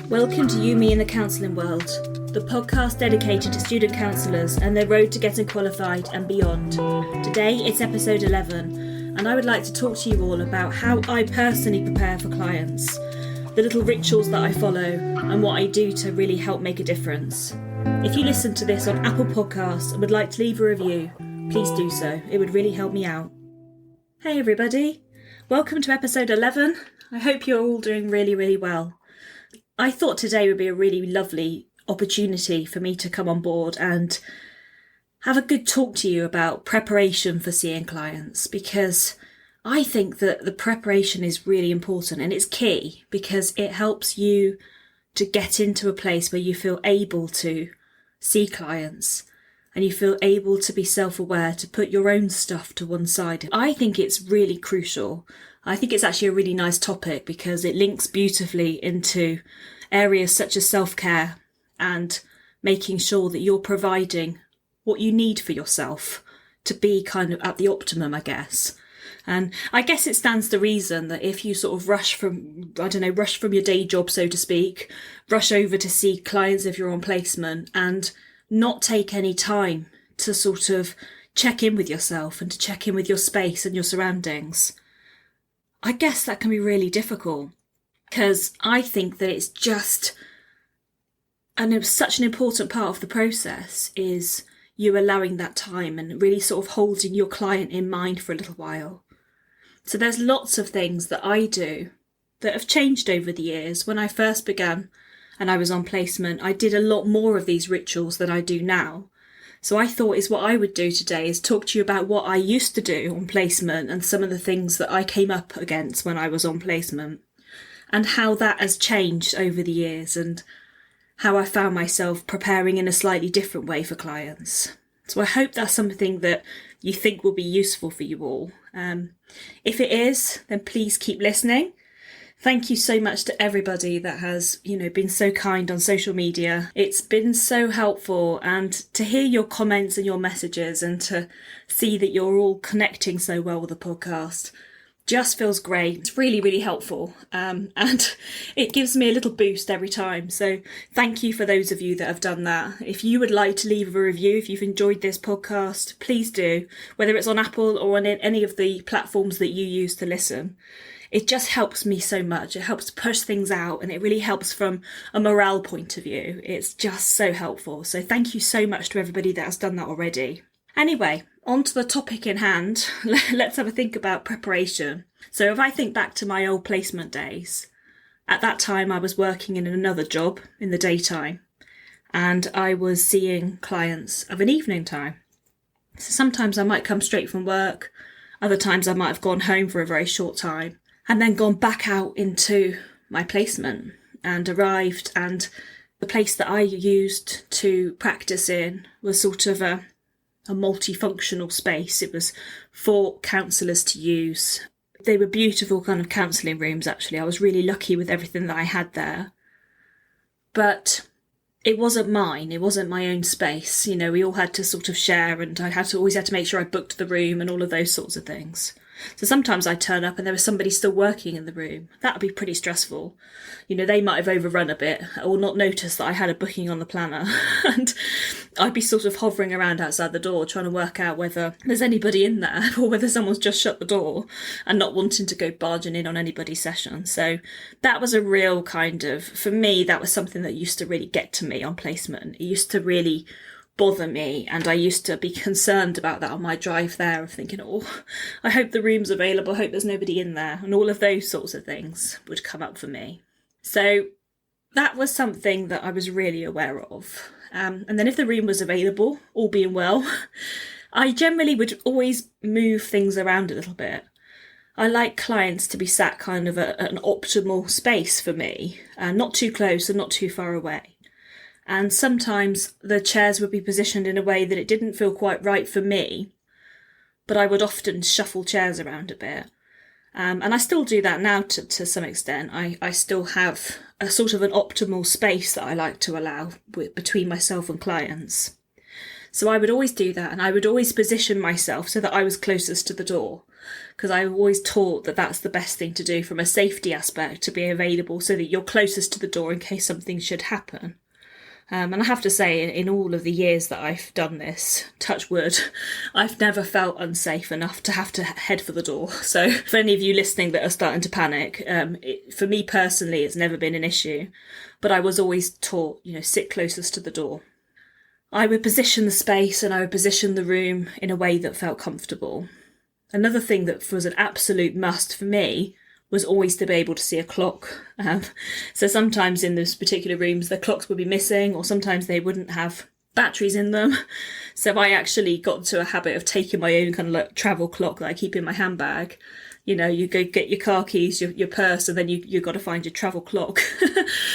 Welcome to You, Me in the Counselling World, the podcast dedicated to student counsellors and their road to getting qualified and beyond. Today it's episode 11, and I would like to talk to you all about how I personally prepare for clients, the little rituals that I follow, and what I do to really help make a difference. If you listen to this on Apple Podcasts and would like to leave a review, please do so. It would really help me out. Hey everybody, welcome to episode 11. I hope you're all doing really well. I thought today would be a really lovely opportunity for me to come on board and have a good talk to you about preparation for seeing clients, because I think that the preparation is really important and it's key because it helps you to get into a place where you feel able to see clients and you feel able to be self-aware, to put your own stuff to one side. I think it's really crucial. I think it's actually a really nice topic because it links beautifully into areas such as self-care and making sure that you're providing what you need for yourself to be kind of at the optimum, I guess. And I guess it stands to reason that if you sort of rush from your day job, so to speak, rush over to see clients if you're on placement and not take any time to sort of check in with yourself and to check in with your space and your surroundings, I guess that can be really difficult, because I think that it's just, and it's such an important part of the process is you allowing that time and really sort of holding your client in mind for a little while. So there's lots of things that I do that have changed over the years. When I first began and I was on placement, I did a lot more of these rituals than I do now. So I thought what I would do today is talk to you about what I used to do on placement and some of the things that I came up against when I was on placement and how that has changed over the years and how I found myself preparing in a slightly different way for clients. So I hope that's something that you think will be useful for you all. If it is, then please keep listening. Thank you so much to everybody that has, been so kind on social media. It's been so helpful, and to hear your comments and your messages and to see that you're all connecting so well with the podcast just feels great. It's really helpful. And it gives me a little boost every time. So thank you for those of you that have done that. If you would like to leave a review, if you've enjoyed this podcast, please do, whether it's on Apple or on any of the platforms that you use to listen. It just helps me so much. It helps push things out and it really helps from a morale point of view. It's just so helpful. So thank you so much to everybody that has done that already. Anyway, on to the topic in hand. Let's have a think about preparation. So if I think back to my old placement days, at that time I was working in another job in the daytime and I was seeing clients of an evening time. So sometimes I might come straight from work. Other times I might have gone home for a very short time and then gone back out into my placement and arrived, and the place that I used to practice in was sort of a multifunctional space. It was for counsellors to use. They were beautiful kind of counselling rooms, actually. I was really lucky with everything that I had there. But it wasn't mine. It wasn't my own space. We all had to sort of share, and I always had to make sure I booked the room and all of those sorts of things. So sometimes I'd turn up and there was somebody still working in the room. That would be pretty stressful. They might have overrun a bit or not noticed that I had a booking on the planner. And I'd be sort of hovering around outside the door trying to work out whether there's anybody in there or whether someone's just shut the door and not wanting to go barging in on anybody's session. So that was a real kind of, for me, that was something that used to really get to me on placement. It used to really bother me, and I used to be concerned about that on my drive there, of thinking, I hope the room's available, I hope there's nobody in there, and all of those sorts of things would come up for me. So that was something that I was really aware of. And then if the room was available, all being well, I generally would always move things around a little bit. I like clients to be sat kind of at an optimal space for me, not too close and not too far away. And sometimes the chairs would be positioned in a way that it didn't feel quite right for me, but I would often shuffle chairs around a bit. And I still do that now to some extent. I still have a sort of an optimal space that I like to allow between myself and clients. So I would always do that, and I would always position myself so that I was closest to the door, because I always taught that that's the best thing to do from a safety aspect, to be available so that you're closest to the door in case something should happen. And I have to say, in all of the years that I've done this, touch wood, I've never felt unsafe enough to have to head for the door. So for any of you listening that are starting to panic, for me personally, it's never been an issue. But I was always taught, sit closest to the door. I would position the space and I would position the room in a way that felt comfortable. Another thing that was an absolute must for me was always to be able to see a clock. So sometimes in those particular rooms, the clocks would be missing, or sometimes they wouldn't have batteries in them. So I actually got into a habit of taking my own kind of like travel clock that I keep in my handbag. You go get your car keys, your purse, and then you've got to find your travel clock.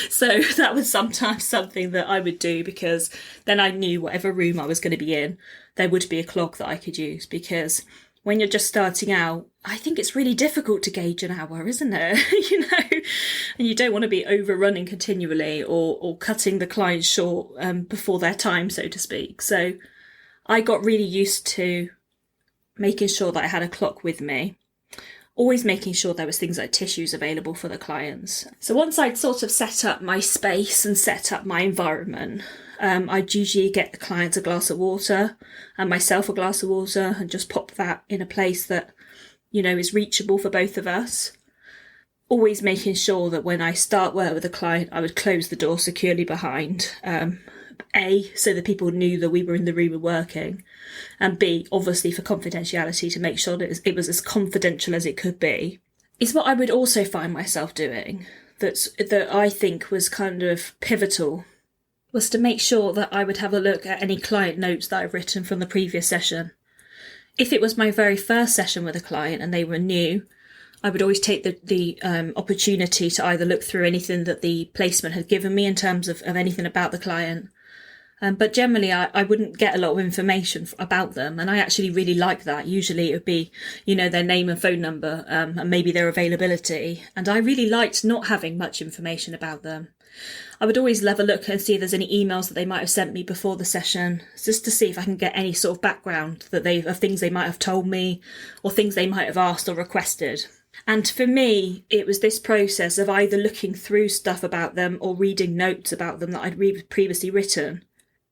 So that was sometimes something that I would do, because then I knew whatever room I was going to be in, there would be a clock that I could use, because when you're just starting out, I think it's really difficult to gauge an hour, isn't it? And you don't want to be overrunning continually or cutting the client short before their time, so to speak. So I got really used to making sure that I had a clock with me, always making sure there was things like tissues available for the clients. So once I'd sort of set up my space and set up my environment, I'd usually get the clients a glass of water and myself a glass of water, and just pop that in a place that, is reachable for both of us. Always making sure that when I start work with a client, I would close the door securely behind. A, so that people knew that we were in the room and working, and B, obviously for confidentiality, to make sure that it was as confidential as it could be. Is what I would also find myself doing that I think was kind of pivotal, was to make sure that I would have a look at any client notes that I've written from the previous session. If it was my very first session with a client and they were new, I would always take the opportunity to either look through anything that the placement had given me in terms of anything about the client. But generally, I wouldn't get a lot of information about them. And I actually really like that. Usually it would be, their name and phone number, and maybe their availability. And I really liked not having much information about them. I would always have a look and see if there's any emails that they might have sent me before the session, just to see if I can get any sort of background of things they might have told me, or things they might have asked or requested. And for me, it was this process of either looking through stuff about them or reading notes about them that I'd previously written,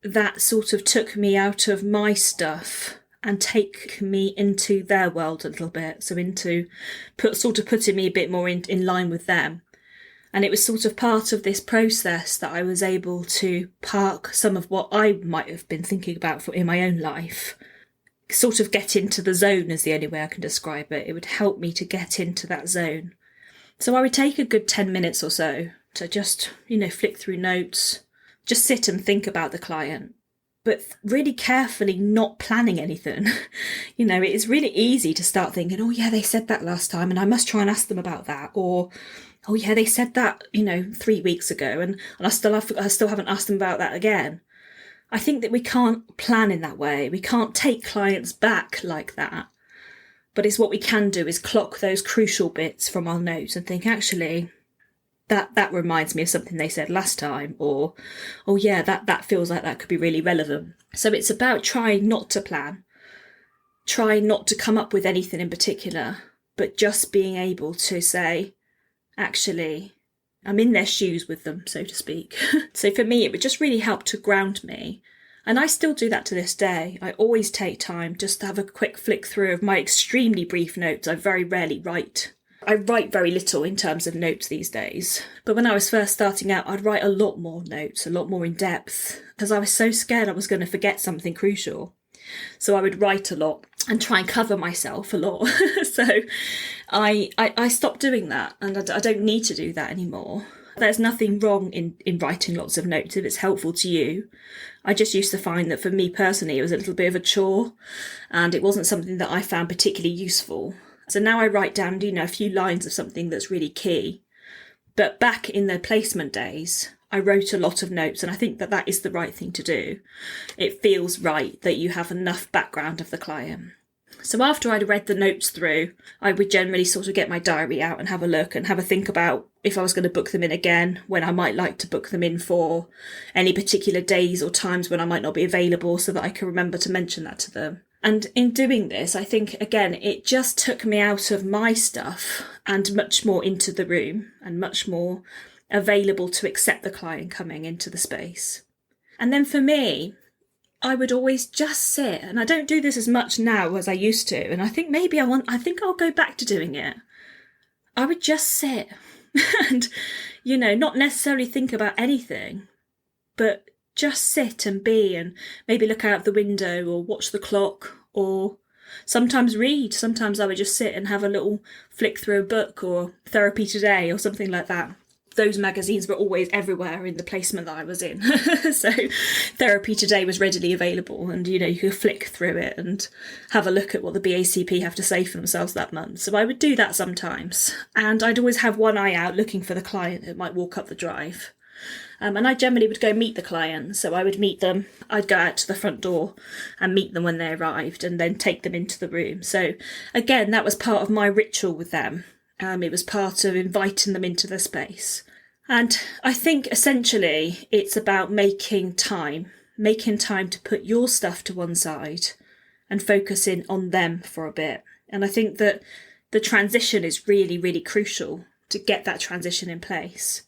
that sort of took me out of my stuff and take me into their world a little bit. So putting me a bit more in line with them. And it was sort of part of this process that I was able to park some of what I might have been thinking about in my own life. Sort of get into the zone is the only way I can describe it. It would help me to get into that zone. So I would take a good 10 minutes or so to just, flick through notes, just sit and think about the client, but really carefully not planning anything. It is really easy to start thinking, oh yeah, they said that last time and I must try and ask them about that. Or, oh yeah, they said that, 3 weeks ago and I still haven't asked them about that again. I think that we can't plan in that way. We can't take clients back like that. But it's what we can do is clock those crucial bits from our notes and think, actually, that reminds me of something they said last time, or, oh yeah, that feels like that could be really relevant. So it's about trying not to plan, try not to come up with anything in particular, but just being able to say, actually, I'm in their shoes with them, so to speak. So for me, it would just really help to ground me. And I still do that to this day. I always take time just to have a quick flick through of my extremely brief notes. I very rarely write. I write very little in terms of notes these days. But when I was first starting out, I'd write a lot more notes, a lot more in depth, because I was so scared I was going to forget something crucial. So I would write a lot and try and cover myself a lot. So I stopped doing that, and I don't need to do that anymore. There's nothing wrong in writing lots of notes if it's helpful to you. I just used to find that for me personally, it was a little bit of a chore, and it wasn't something that I found particularly useful. So now I write down, a few lines of something that's really key. But back in the placement days, I wrote a lot of notes, and I think that is the right thing to do. It feels right that you have enough background of the client. So after I'd read the notes through, I would generally sort of get my diary out and have a look and have a think about if I was going to book them in again, when I might like to book them in for, any particular days or times when I might not be available, so that I can remember to mention that to them. And in doing this, I think, again, it just took me out of my stuff and much more into the room and much more available to accept the client coming into the space. And then for me, I would always just sit, and I don't do this as much now as I used to, and I think maybe I think I'll go back to doing it. I would just sit and, not necessarily think about anything, but just sit and be, and maybe look out the window or watch the clock, or sometimes read. Sometimes I would just sit and have a little flick through a book, or Therapy Today or something like that. Those magazines were always everywhere in the placement that I was in. So Therapy Today was readily available, and you could flick through it and have a look at what the BACP have to say for themselves that month. So I would do that sometimes, and I'd always have one eye out looking for the client that might walk up the drive. And I generally would go meet the client. So I would meet them, I'd go out to the front door and meet them when they arrived, and then take them into the room. So again, that was part of my ritual with them. It was part of inviting them into the space. And I think essentially it's about making time to put your stuff to one side and focusing on them for a bit. And I think that the transition is really, really crucial to get that transition in place.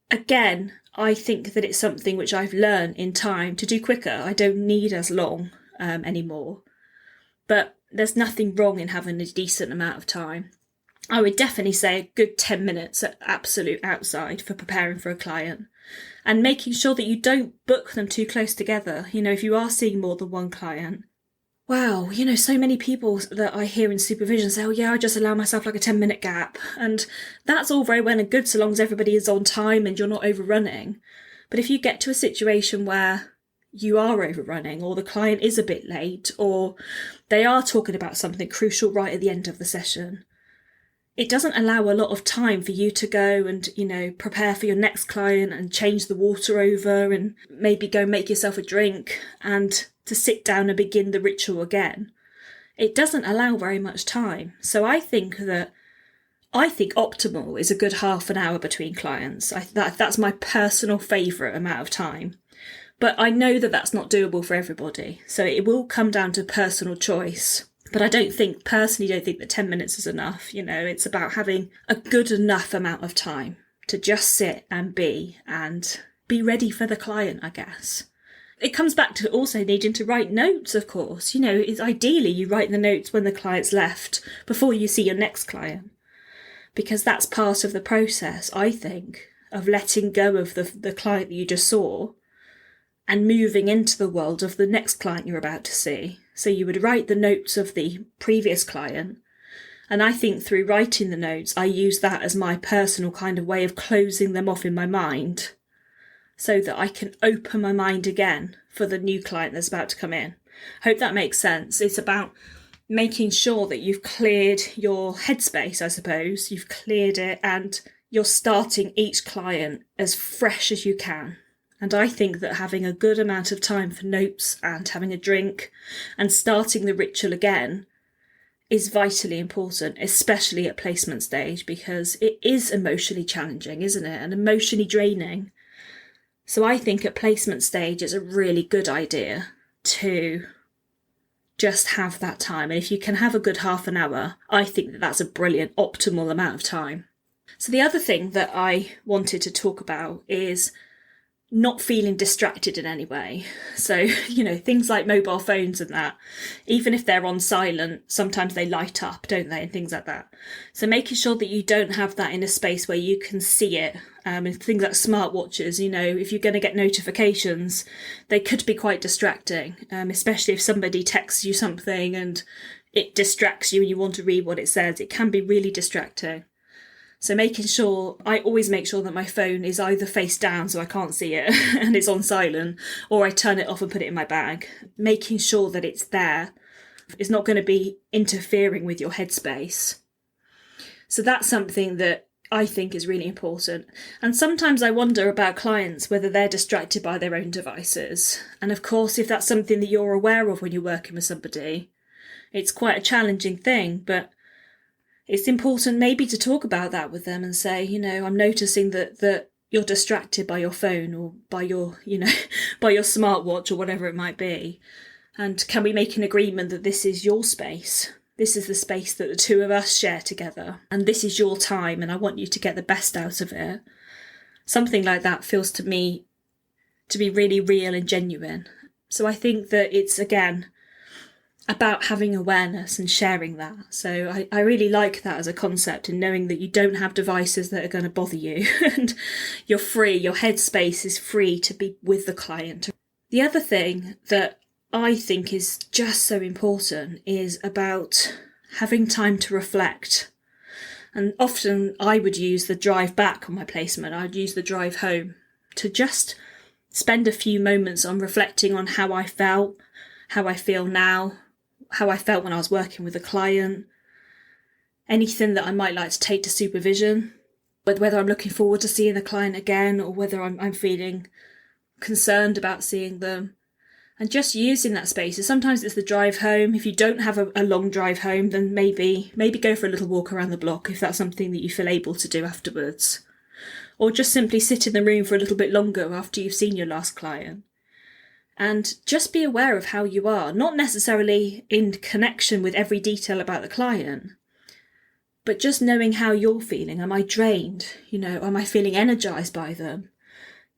Again, I think that it's something which I've learned in time to do quicker. I don't need as long anymore. But there's nothing wrong in having a decent amount of time. I would definitely say a good 10 minutes at absolute outside for preparing for a client, and making sure that you don't book them too close together. If you are seeing more than one client, wow, so many people that I hear in supervision say, oh yeah, I just allow myself like a 10-minute gap. And that's all very well and good so long as everybody is on time and you're not overrunning. But if you get to a situation where you are overrunning, or the client is a bit late, or they are talking about something crucial right at the end of the session, it doesn't allow a lot of time for you to go and, prepare for your next client and change the water over and maybe go make yourself a drink and to sit down and begin the ritual again. It doesn't allow very much time. So I think optimal is a good half an hour between clients. That's my personal favourite amount of time. But I know that that's not doable for everybody. So it will come down to personal choice. But I personally don't think that 10 minutes is enough. It's about having a good enough amount of time to just sit and be ready for the client, I guess. It comes back to also needing to write notes, of course. It's ideally you write the notes when the client's left before you see your next client, because that's part of the process, I think, of letting go of the client that you just saw and moving into the world of the next client you're about to see. So you would write the notes of the previous client. And I think through writing the notes, I use that as my personal kind of way of closing them off in my mind so that I can open my mind again for the new client that's about to come in. Hope that makes sense. It's about making sure that you've cleared your headspace, I suppose. You've cleared it and you're starting each client as fresh as you can. And I think that having a good amount of time for notes and having a drink and starting the ritual again is vitally important, especially at placement stage, because it is emotionally challenging, isn't it? And emotionally draining. So I think at placement stage, it's a really good idea to just have that time. And if you can have a good half an hour, I think that that's a brilliant, optimal amount of time. So the other thing that I wanted to talk about is not feeling distracted in any way. So, things like mobile phones and that, even if they're on silent, sometimes they light up, don't they? And things like that. So making sure that you don't have that in a space where you can see it. And things like smartwatches, if you're going to get notifications, they could be quite distracting, especially if somebody texts you something and it distracts you and you want to read what it says. It can be really distracting. So I always make sure that my phone is either face down so I can't see it and it's on silent, or I turn it off and put it in my bag. Making sure that it's there is not going to be interfering with your headspace. So that's something that I think is really important. And sometimes I wonder about clients, whether they're distracted by their own devices. And of course, if that's something that you're aware of when you're working with somebody, It's quite a challenging thing, but it's important maybe to talk about that with them and say, I'm noticing that you're distracted by your phone or by your, by your smartwatch or whatever it might be. And can we make an agreement that this is your space? This is the space that the two of us share together. And this is your time, and I want you to get the best out of it. Something like that feels to me to be really real and genuine. So I think that it's, again, about having awareness and sharing that. So I really like that as a concept, and knowing that you don't have devices that are going to bother you and you're free, your headspace is free to be with the client. The other thing that I think is just so important is about having time to reflect. And often I would use the drive back on my placement. I'd use the drive home to just spend a few moments on reflecting on how I felt, how I feel now, how I felt when I was working with a client, anything that I might like to take to supervision, whether I'm looking forward to seeing the client again or whether I'm feeling concerned about seeing them. And just using that space. So sometimes it's the drive home. If you don't have a long drive home, then maybe go for a little walk around the block if that's something that you feel able to do afterwards. Or just simply sit in the room for a little bit longer after you've seen your last client. And just be aware of how you are, not necessarily in connection with every detail about the client, but just knowing how you're feeling. Am I drained? Am I feeling energised by them?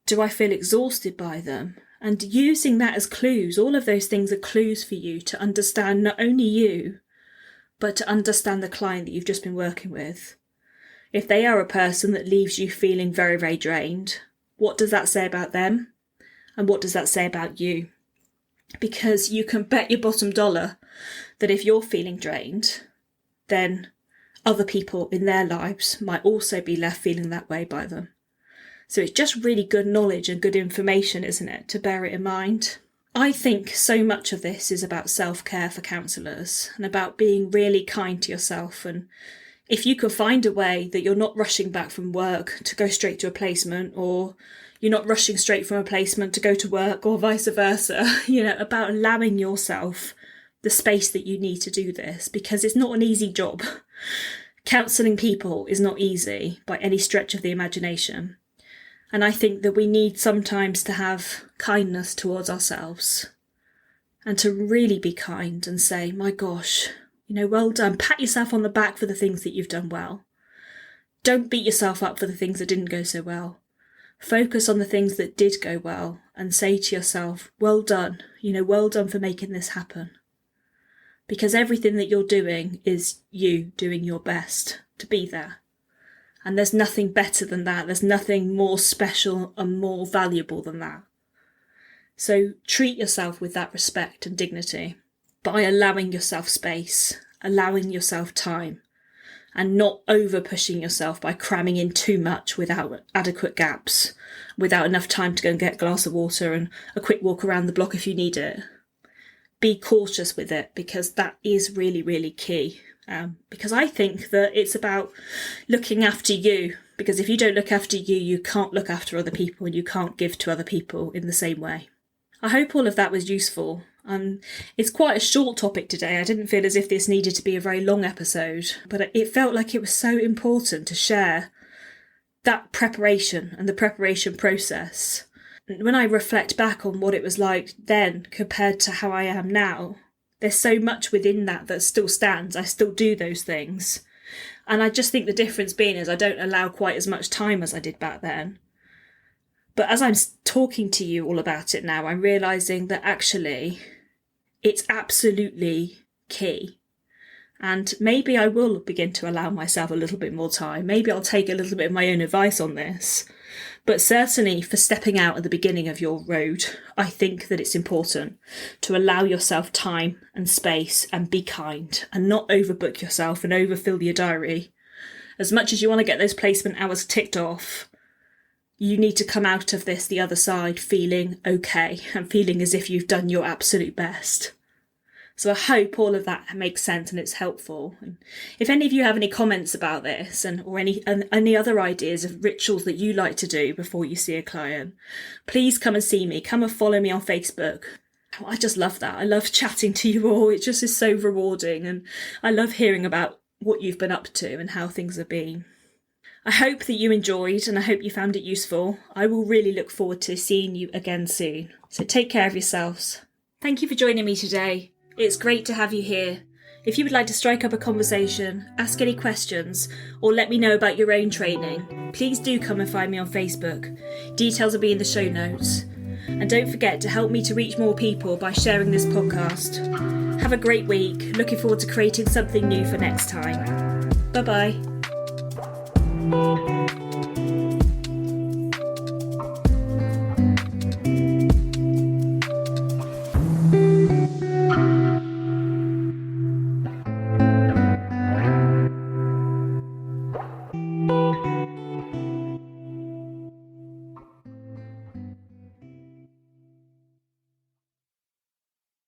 Do I feel exhausted by them? And using that as clues, all of those things are clues for you to understand not only you, but to understand the client that you've just been working with. If they are a person that leaves you feeling very, very drained, what does that say about them? And what does that say about you? Because you can bet your bottom dollar that if you're feeling drained, then other people in their lives might also be left feeling that way by them. So it's just really good knowledge and good information, isn't it, to bear it in mind. I think so much of this is about self-care for counsellors and about being really kind to yourself. And if you can find a way that you're not rushing back from work to go straight to a placement, or you're not rushing straight from a placement to go to work, or vice versa, about allowing yourself the space that you need to do this, because it's not an easy job. Counselling people is not easy by any stretch of the imagination. And I think that we need sometimes to have kindness towards ourselves and to really be kind and say, my gosh, well done. Pat yourself on the back for the things that you've done well. Don't beat yourself up for the things that didn't go so well. Focus on the things that did go well and say to yourself, well done, well done for making this happen. Because everything that you're doing is you doing your best to be there. And there's nothing better than that. There's nothing more special and more valuable than that. So treat yourself with that respect and dignity by allowing yourself space, allowing yourself time, and not over pushing yourself by cramming in too much without adequate gaps, without enough time to go and get a glass of water and a quick walk around the block if you need it. Be cautious with it, because that is really, really key. Because I think that it's about looking after you, because if you don't look after you, you can't look after other people and you can't give to other people in the same way. I hope all of that was useful. It's quite a short topic today. I didn't feel as if this needed to be a very long episode, but it felt like it was so important to share that preparation and the preparation process. When I reflect back on what it was like then compared to how I am now, there's so much within that still stands. I still do those things. And I just think the difference being is I don't allow quite as much time as I did back then. But as I'm talking to you all about it now, I'm realising that actually it's absolutely key. And maybe I will begin to allow myself a little bit more time. Maybe I'll take a little bit of my own advice on this. But certainly for stepping out at the beginning of your road, I think that it's important to allow yourself time and space and be kind and not overbook yourself and overfill your diary. As much as you want to get those placement hours ticked off, you need to come out of this the other side feeling okay and feeling as if you've done your absolute best. So I hope all of that makes sense and it's helpful. And if any of you have any comments about this or any other ideas of rituals that you like to do before you see a client, please come and see me. Come and follow me on Facebook. I just love that. I love chatting to you all. It just is so rewarding, and I love hearing about what you've been up to and how things have been. I hope that you enjoyed, and I hope you found it useful. I will really look forward to seeing you again soon. So take care of yourselves. Thank you for joining me today. It's great to have you here. If you would like to strike up a conversation, ask any questions, or let me know about your own training, please do come and find me on Facebook. Details will be in the show notes. And don't forget to help me to reach more people by sharing this podcast. Have a great week. Looking forward to creating something new for next time. Bye-bye.